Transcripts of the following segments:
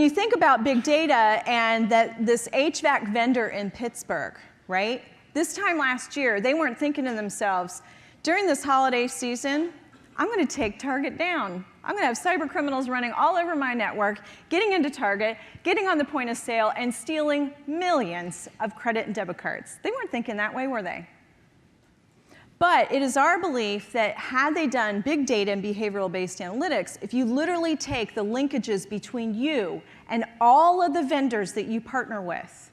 when you think about big data and this HVAC vendor in Pittsburgh, right? This time last year, they weren't thinking to themselves, during this holiday season, I'm going to take Target down. I'm going to have cyber criminals running all over my network, getting into Target, getting on the point of sale, and stealing millions of credit and debit cards. They weren't thinking that way, were they? But it is our belief that had they done big data and behavioral-based analytics, if you literally take the linkages between you and all of the vendors that you partner with,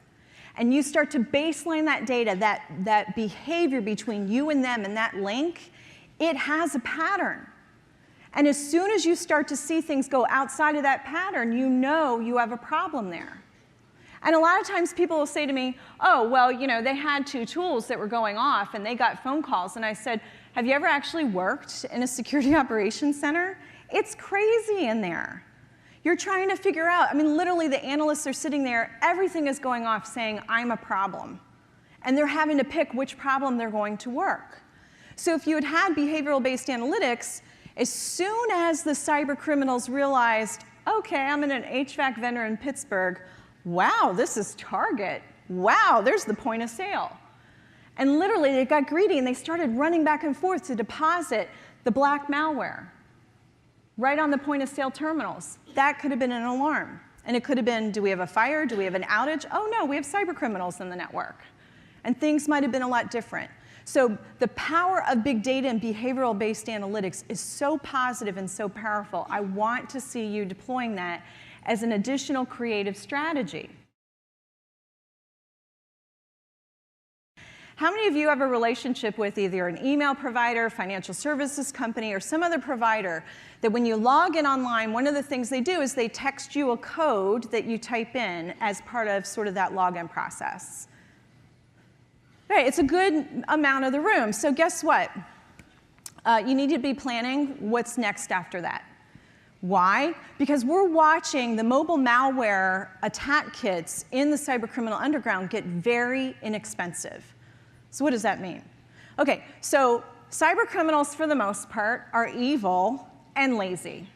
and you start to baseline that data, that behavior between you and them and that link, it has a pattern. And as soon as you start to see things go outside of that pattern, you know you have a problem there. And a lot of times people will say to me, oh, well, you know, they had 2 tools that were going off and they got phone calls. And I said, have you ever actually worked in a security operations center? It's crazy in there. You're trying to figure out, I mean, literally the analysts are sitting there, everything is going off saying, I'm a problem. And they're having to pick which problem they're going to work. So if you had had behavioral-based analytics, as soon as the cyber criminals realized, okay, I'm in an HVAC vendor in Pittsburgh, wow, this is Target. Wow, there's the point of sale. And literally, they got greedy, and they started running back and forth to deposit the black malware right on the point of sale terminals. That could have been an alarm. And it could have been, do we have a fire? Do we have an outage? Oh, no, we have cyber criminals in the network. And things might have been a lot different. So the power of big data and behavioral-based analytics is so positive and so powerful. I want to see you deploying that as an additional creative strategy. How many of you have a relationship with either an email provider, financial services company, or some other provider that when you log in online, one of the things they do is they text you a code that you type in as part of sort of that login process? Right, it's a good amount of the room. So guess what? You need to be planning what's next after that. Why? Because we're watching the mobile malware attack kits in the cybercriminal underground get very inexpensive. So what does that mean? Okay, so cybercriminals, for the most part, are evil and lazy.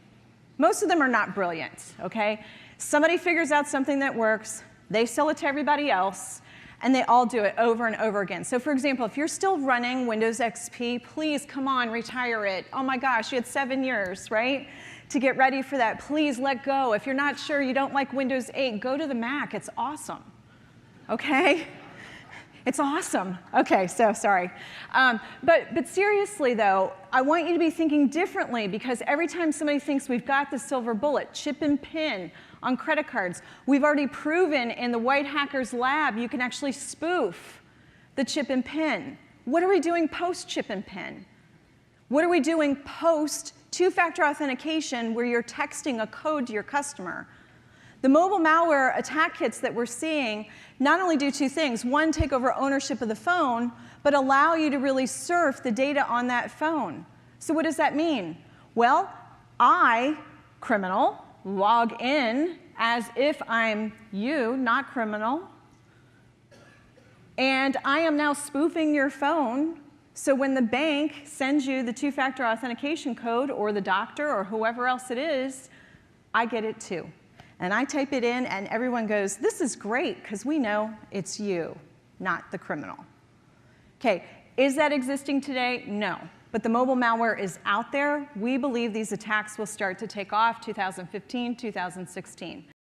Most of them are not brilliant, okay? Somebody figures out something that works, they sell it to everybody else, and they all do it over and over again. So for example, if you're still running Windows XP, please, come on, retire it. Oh my gosh, you had 7 years, right? To get ready for that, please let go. If you're not sure, you don't like Windows 8, go to the Mac, it's awesome, okay? It's awesome. Okay, so sorry. But seriously though, I want you to be thinking differently, because every time somebody thinks we've got the silver bullet, chip and pin on credit cards, we've already proven in the white hackers lab you can actually spoof the chip and pin. What are we doing post chip and pin? What are we doing post two-factor authentication where you're texting a code to your customer? The mobile malware attack kits that we're seeing not only do 2 things. One, take over ownership of the phone, but allow you to really surf the data on that phone. So what does that mean? Well, I, criminal, log in as if I'm you, not criminal, and I am now spoofing your phone. So when the bank sends you the two-factor authentication code, or the doctor, or whoever else it is, I get it too. And I type it in, and everyone goes, this is great, because we know it's you, not the criminal. Okay, is that existing today? No. But the mobile malware is out there. We believe these attacks will start to take off 2015, 2016.